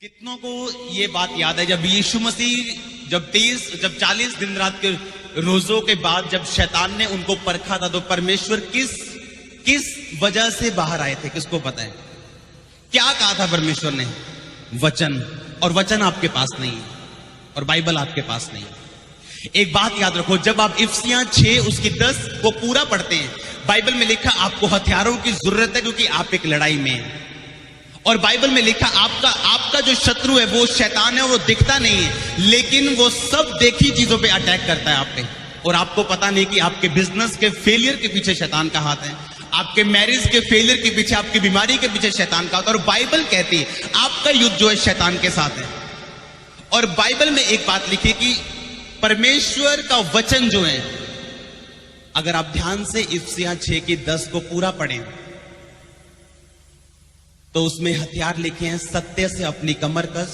कितनों को ये बात याद है जब यीशु मसीह जब 40 दिन रात के रोजों के बाद जब शैतान ने उनको परखा था तो परमेश्वर किस वजह से बाहर आए थे? किसको पता है? क्या कहा था परमेश्वर ने? वचन। और वचन आपके पास नहीं है और बाइबल आपके पास नहीं है। एक बात याद रखो, जब आप इफिसियां 6 उसकी 10 को पूरा पढ़ते हैं, बाइबल में लिखा आपको हथियारों की जरूरत है क्योंकि आप एक लड़ाई में हैं। और बाइबल में लिखा आपका जो शत्रु है वो शैतान है, वो दिखता नहीं है लेकिन वो सब देखी चीजों पे अटैक करता है आप पे, और आपको पता नहीं कि आपके बिजनेस के फेलियर के पीछे शैतान का हाथ है, आपके मैरिज के फेलियर के पीछे, आपकी बीमारी के पीछे शैतान का हाथ है। और बाइबल कहती है आपका युद्ध जो है शैतान के साथ है। और बाइबल में एक बात लिखी कि परमेश्वर का वचन जो है, अगर आप ध्यान से इफिसियां 6 की 10 को पूरा पढ़ें तो उसमें हथियार लिखे हैं, सत्य से अपनी कमर कस,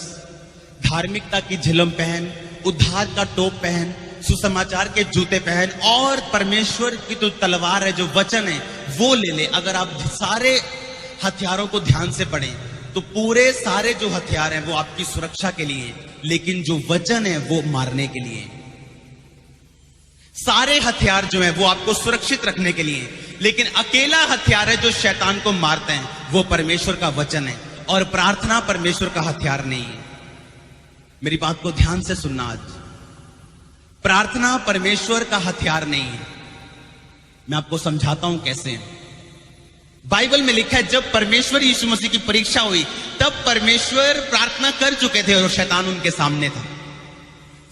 धार्मिकता की झिलम पहन, उद्धार का टोप पहन, सुसमाचार के जूते पहन, और परमेश्वर की जो तलवार है, जो वचन है, वो ले ले। अगर आप सारे हथियारों को ध्यान से पढ़ें तो पूरे सारे जो हथियार हैं वो आपकी सुरक्षा के लिए, लेकिन जो वचन है वो मारने के लिए। सारे हथियार जो है वो आपको सुरक्षित रखने के लिए, लेकिन अकेला हथियार है जो शैतान को मारते हैं वो परमेश्वर का वचन है, और प्रार्थना परमेश्वर का हथियार नहीं है। मेरी बात को ध्यान से सुनना, आज प्रार्थना परमेश्वर का हथियार नहीं है। मैं आपको समझाता हूं कैसे। बाइबल में लिखा है जब परमेश्वर यीशु मसीह की परीक्षा हुई तब परमेश्वर प्रार्थना कर चुके थे और शैतान उनके सामने था,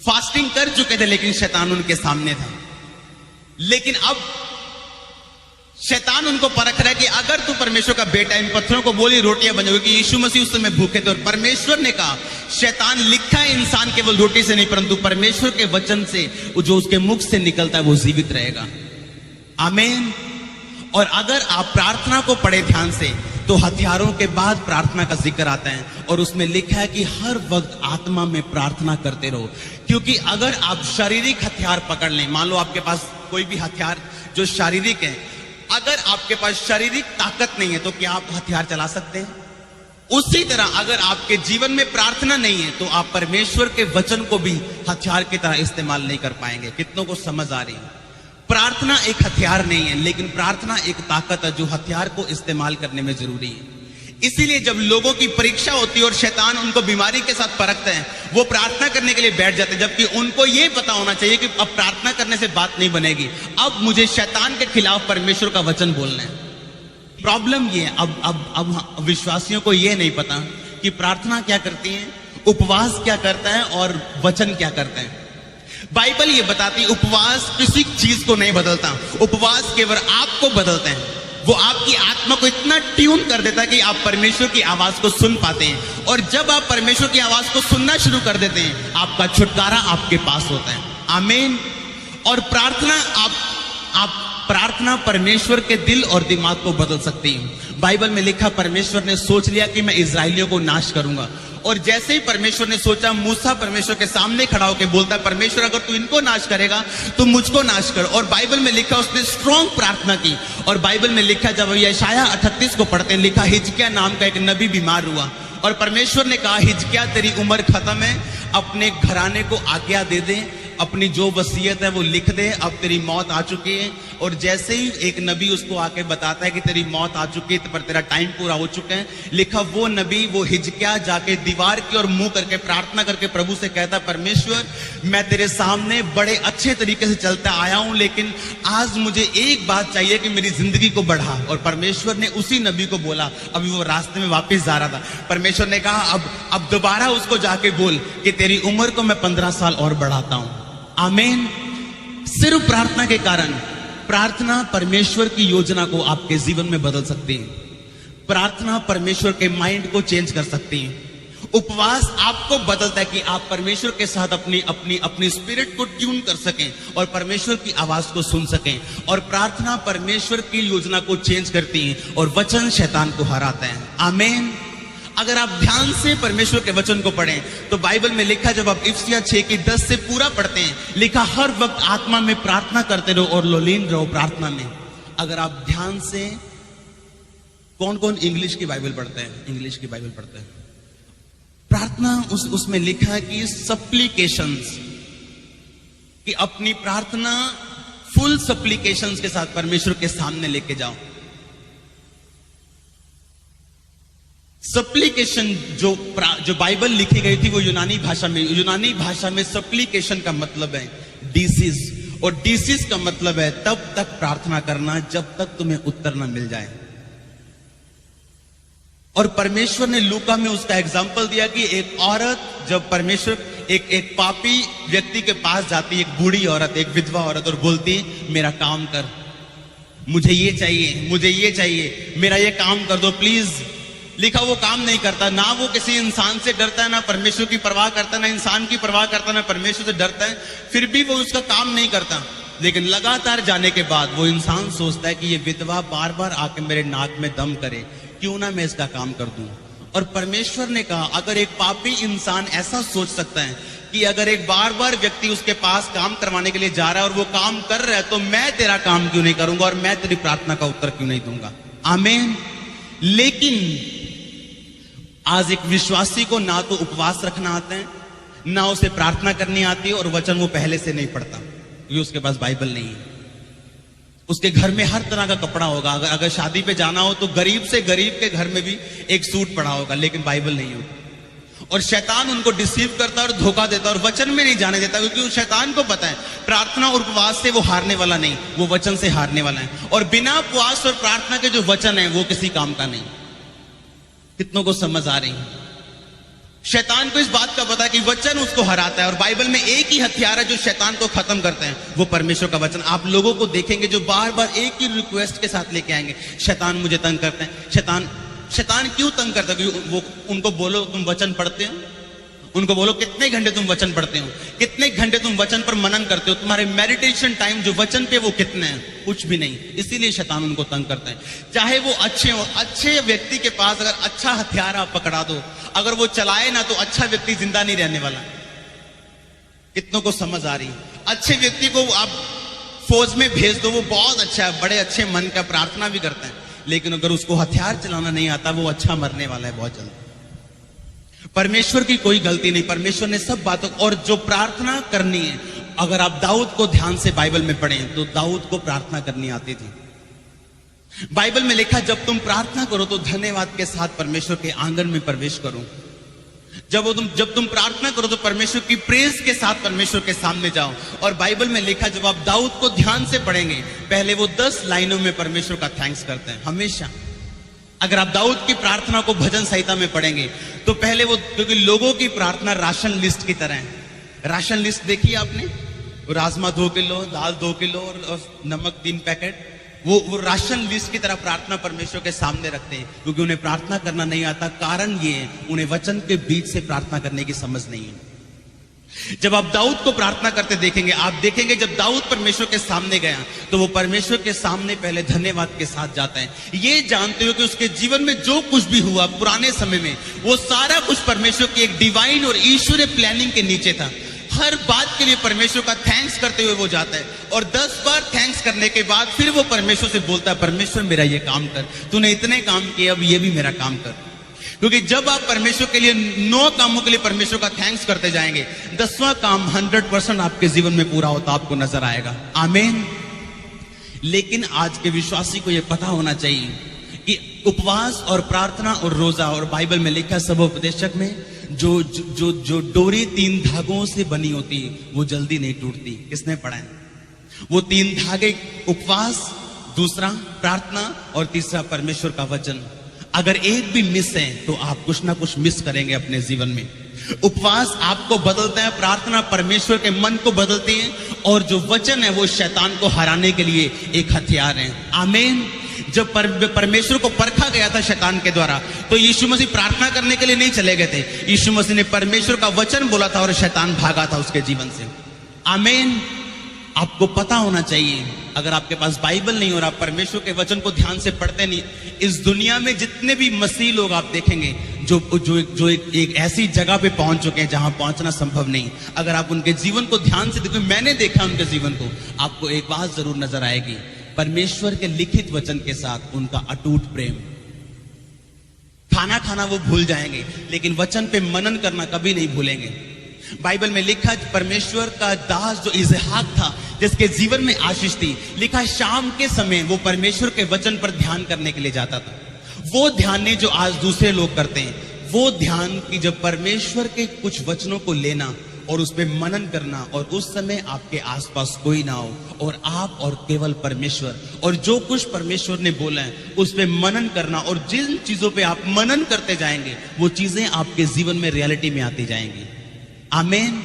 फास्टिंग कर चुके थे लेकिन शैतान उनके सामने था। लेकिन अब शैतान उनको परख रहा है कि अगर तू परमेश्वर का बेटा, इन पत्थरों को बोली रोटियां बन जाएगी। यीशु मसीह उस समय भूखे थे और परमेश्वर ने कहा, शैतान लिखा है इंसान केवल रोटी से नहीं परंतु परमेश्वर के वचन से जो उसके मुख से निकलता है वो जीवित रहेगा। आमीन। और अगर आप प्रार्थना को पढ़े ध्यान से तो हथियारों के बाद प्रार्थना का जिक्र आता है, और उसमें लिखा है कि हर वक्त आत्मा में प्रार्थना करते रहो। क्योंकि अगर आप शारीरिक हथियार पकड़ लें, मान लो आपके पास कोई भी हथियार जो शारीरिक है, अगर आपके पास शारीरिक ताकत नहीं है तो क्या आप हथियार चला सकते हैं? उसी तरह अगर आपके जीवन में प्रार्थना नहीं है तो आप परमेश्वर के वचन को भी हथियार की तरह इस्तेमाल नहीं कर पाएंगे। कितनों को समझ आ रही है? प्रार्थना एक हथियार नहीं है, लेकिन प्रार्थना एक ताकत है जो हथियार को इस्तेमाल करने में जरूरी है। इसीलिए जब लोगों की परीक्षा होती है और शैतान उनको बीमारी के साथ परखते हैं, वो प्रार्थना करने के लिए बैठ जाते हैं, जबकि उनको ये पता होना चाहिए कि अब प्रार्थना करने से बात नहीं बनेगी, अब मुझे शैतान के खिलाफ परमेश्वर का वचन बोलना है। प्रॉब्लम ये है, अब विश्वासियों को ये नहीं पता कि प्रार्थना क्या करती है, उपवास क्या करता है और वचन क्या करता है। बाइबल ये बताती है उपवास किसी चीज को नहीं बदलता, उपवास केवल आपको बदलते हैं। वो आपकी आत्मा को इतना ट्यून कर देता है कि आप परमेश्वर की आवाज को सुन पाते हैं, और जब आप परमेश्वर की आवाज को सुनना शुरू कर देते हैं आपका छुटकारा आपके पास होता है। आमीन। और प्रार्थना प्रार्थना परमेश्वर के दिल और दिमाग को बदल सकती है। बाइबल में लिखा परमेश्वर ने सोच लिया कि मैं इजराइलियों को नाश करूंगा, और जैसे ही परमेश्वर ने सोचा, मूसा परमेश्वर के सामने खड़ा होकर बोलता है, परमेश्वर अगर तू इनको नाश करेगा तो मुझको नाश कर। और बाइबल में लिखा उसने स्ट्रॉन्ग प्रार्थना की। और बाइबल में लिखा जब यशाया 38 को पढ़ते हैं, लिखा हिजकिय्याह नाम का एक नबी बीमार हुआ और परमेश्वर ने कहा, हिजकिय्याह तेरी उम्र खत्म है, अपने घराने को आज्ञा दे दे, अपनी जो वसीयत है वो लिख दे, अब तेरी मौत आ चुकी है। और जैसे ही एक नबी उसको आके बताता है कि तेरी मौत आ चुकी है, पर तेरा टाइम पूरा हो चुका है, लिखा वो नबी, वो हिजकिय्याह जाके दीवार की ओर मुंह करके प्रार्थना करके प्रभु से कहता, परमेश्वर मैं तेरे सामने बड़े अच्छे तरीके से चलता आया हूं, लेकिन आज मुझे एक बात चाहिए कि मेरी जिंदगी को बढ़ा। और परमेश्वर ने उसी नबी को बोला, अभी वो रास्ते में वापस जा रहा था, परमेश्वर ने कहा अब दोबारा उसको जाके बोल कि तेरी उम्र को मैं 15 साल और बढ़ाता हूं। आमीन। सिर्फ प्रार्थना के कारण, प्रार्थना परमेश्वर की योजना को आपके जीवन में बदल सकती है। प्रार्थना परमेश्वर के माइंड को चेंज कर सकती है। उपवास आपको बदलता है कि आप परमेश्वर के साथ अपनी स्पिरिट को ट्यून कर सकें और परमेश्वर की आवाज को सुन सकें। और प्रार्थना परमेश्वर की योजना को चेंज करती है और वचन शैतान को हराता है। आमीन। अगर आप ध्यान से परमेश्वर के वचन को पढ़ें तो बाइबल में लिखा, जब आप इफिसियां 6 की 10 से पूरा पढ़ते हैं, लिखा हर वक्त आत्मा में प्रार्थना करते रहो और लोलीन रहो प्रार्थना में। अगर आप ध्यान से, कौन कौन इंग्लिश की बाइबल पढ़ते हैं? इंग्लिश की बाइबल पढ़ते हैं। प्रार्थना प्रार्थना उसमें लिखा है कि सप्लीकेशंस, कि अपनी प्रार्थना फुल सप्लीकेशंस के साथ परमेश्वर के सामने लेके जाओ। सप्लीकेशन जो बाइबल लिखी गई थी वो यूनानी भाषा में सप्लीकेशन का मतलब है डिसीज, और डिसीज का मतलब है तब तक प्रार्थना करना जब तक तुम्हें उत्तर न मिल जाए। और परमेश्वर ने लूका में उसका एग्जाम्पल दिया कि एक औरत, जब परमेश्वर एक पापी व्यक्ति के पास जाती, एक बूढ़ी औरत, एक विधवा औरत, और बोलती मेरा काम कर, मुझे ये चाहिए, मेरा ये काम कर दो प्लीज। लिखा वो काम नहीं करता, ना वो किसी इंसान से डरता है, ना परमेश्वर की परवाह करता है, ना इंसान की परवाह करता है, ना परमेश्वर से डरता है, फिर भी वो उसका काम नहीं करता। लेकिन लगातार जाने के बाद वो इंसान सोचता है कि ये विधवा बार बार आके मेरे नाक में दम करे, क्यों ना मैं इसका काम कर दूं। और परमेश्वर ने कहा अगर एक पापी इंसान ऐसा सोच सकता है कि अगर एक बार बार व्यक्ति उसके पास काम करवाने के लिए जा रहा है और वो काम कर रहा है, तो मैं तेरा काम क्यों नहीं करूंगा और मैं तेरी प्रार्थना का उत्तर क्यों नहीं दूंगा। आमीन। लेकिन आज एक विश्वासी को ना तो उपवास रखना आता है, ना उसे प्रार्थना करनी आती है, और वचन वो पहले से नहीं पढ़ता क्योंकि उसके पास बाइबल नहीं है। उसके घर में हर तरह का कपड़ा होगा, अगर शादी पे जाना हो तो गरीब से गरीब के घर में भी एक सूट पड़ा होगा, लेकिन बाइबल नहीं होगा। और शैतान उनको डिसीव करता है और धोखा देता है और वचन में नहीं जाने देता, क्योंकि उस शैतान को पता है प्रार्थना और उपवास से वो हारने वाला नहीं, वो वचन से हारने वाला है। और बिना उपवास और प्रार्थना के जो वचन है वो किसी काम का नहीं। कितनों को समझ आ रही है? शैतान को इस बात का पता है कि वचन उसको हराता है, और बाइबल में एक ही हथियार है जो शैतान को खत्म करते हैं, वो परमेश्वर का वचन। आप लोगों को देखेंगे जो बार बार एक ही रिक्वेस्ट के साथ लेके आएंगे, शैतान मुझे तंग करते हैं। शैतान क्यों तंग करता है? क्योंकि वो उनको बोलो तुम वचन पढ़ते हो, उनको बोलो कितने घंटे तुम वचन पढ़ते हो, कितने घंटे तुम वचन पर मनन करते हो, तुम्हारे मेडिटेशन टाइम जो वचन पे वो कितने हैं, कुछ भी नहीं। इसीलिए शैतान उनको तंग करता है। चाहे वो अच्छे हो, अच्छे व्यक्ति के पास अगर अच्छा हथियार आप पकड़ा दो, अगर वो चलाए ना, तो अच्छा व्यक्ति जिंदा नहीं रहने वाला। कितनों को समझ आ रही? अच्छे व्यक्ति को आप फौज में भेज दो, वो बहुत अच्छा है, बड़े अच्छे मन का प्रार्थना भी करता है, लेकिन अगर उसको हथियार चलाना नहीं आता, वो अच्छा मरने वाला है बहुत जल्द। परमेश्वर की कोई गलती नहीं, परमेश्वर ने सब बातों, और जो प्रार्थना करनी है, अगर आप दाऊद को ध्यान से बाइबल में पढ़ें तो दाऊद को प्रार्थना करनी आती थी। बाइबल में लिखा जब तुम प्रार्थना करो तो धन्यवाद के साथ परमेश्वर के आंगन में प्रवेश करो। जब तुम प्रार्थना करो तो परमेश्वर की प्रेज के साथ परमेश्वर के सामने जाओ। और बाइबल में लिखा जब आप दाऊद को ध्यान से पढ़ेंगे, पहले वो 10 लाइनों में परमेश्वर का थैंक्स करते हैं हमेशा। अगर आप दाऊद की प्रार्थना को भजन संहिता में पढ़ेंगे तो पहले वो, क्योंकि लोगों की प्रार्थना राशन लिस्ट की तरह है। राशन लिस्ट देखी आपने? राजमा 2 किलो, दाल 2 किलो और नमक 3 पैकेट, वो राशन लिस्ट की तरह प्रार्थना परमेश्वर के सामने रखते हैं, क्योंकि उन्हें प्रार्थना करना नहीं आता। कारण ये है उन्हें वचन के बीच से प्रार्थना करने की समझ नहीं है। जब आप दाऊद को प्रार्थना करते देखेंगे, आप देखेंगे जब दाऊद परमेश्वर के सामने गया तो वो परमेश्वर के सामने पहले धन्यवाद के साथ जाता है, ये जानते हुए कि उसके जीवन में जो कुछ भी हुआ पुराने समय में, वो सारा कुछ परमेश्वर की एक डिवाइन और ईश्वरीय प्लानिंग के नीचे था। हर बात के लिए परमेश्वर का थैंक्स करते हुए वो जाता है, और 10 बार थैंक्स करने के बाद फिर वो परमेश्वर से बोलता है, परमेश्वर मेरा ये काम कर, तूने इतने काम किए, अब ये भी मेरा काम कर। क्योंकि जब आप परमेश्वर के लिए 9 कामों के लिए परमेश्वर का थैंक्स करते जाएंगे, 10वां काम 100% आपके जीवन में पूरा होता आपको नजर आएगा। आमीन। लेकिन आज के विश्वासी को यह पता होना चाहिए कि उपवास और प्रार्थना और रोजा, और बाइबल में लिखा सबोपदेशक में जो डोरी 3 धागों से बनी होती है वो जल्दी नहीं टूटती। किसने पढ़ा है? वो 3 धागे, उपवास, दूसरा प्रार्थना और तीसरा परमेश्वर का वचन। अगर एक भी मिस है तो आप कुछ ना कुछ मिस करेंगे अपने जीवन में। उपवास आपको बदलता है, प्रार्थना परमेश्वर के मन को बदलती है, और जो वचन है वो शैतान को हराने के लिए एक हथियार है। आमीन। जब परमेश्वर को परखा गया था शैतान के द्वारा, तो यीशु मसीह प्रार्थना करने के लिए नहीं चले गए थे। यीशु मसीह ने परमेश्वर का वचन बोला था और शैतान भागा था उसके जीवन से। आमीन। आपको पता होना चाहिए, अगर आपके पास बाइबल नहीं और आप परमेश्वर के वचन को ध्यान से पढ़ते नहीं, इस दुनिया में जितने भी मसीह लोग आप देखेंगे जो एक ऐसी जगह पे पहुंच चुके हैं जहां पहुंचना संभव नहीं, अगर आप उनके जीवन को ध्यान से देखो, मैंने देखा उनके जीवन को, आपको एक बात जरूर नजर आएगी, परमेश्वर के लिखित वचन के साथ उनका अटूट प्रेम खाना खाना वो भूल जाएंगे, लेकिन वचन पे मनन करना कभी नहीं भूलेंगे। बाइबल में लिखा परमेश्वर का दास जो इसहाक था, जिसके जीवन में आशीष थी, लिखा शाम के समय वो परमेश्वर के वचन पर ध्यान करने के लिए जाता था। वो ध्यान नहीं जो आज दूसरे लोग करते हैं, वो ध्यान की जब परमेश्वर के कुछ वचनों को लेना और उस पर मनन करना, और उस समय आपके आसपास कोई ना हो और आप और केवल परमेश्वर, और जो कुछ परमेश्वर ने बोला है उस पर मनन करना, और जिन चीजों पे आप मनन करते जाएंगे वो चीजें आपके जीवन में रियलिटी में आती जाएंगी। आमीन।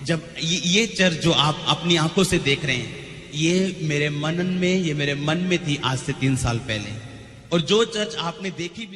जब ये चर्च जो आप अपनी आंखों से देख रहे हैं, ये मेरे मनन में, ये मेरे मन में थी आज से 3 साल पहले, और जो चर्च आपने देखी भी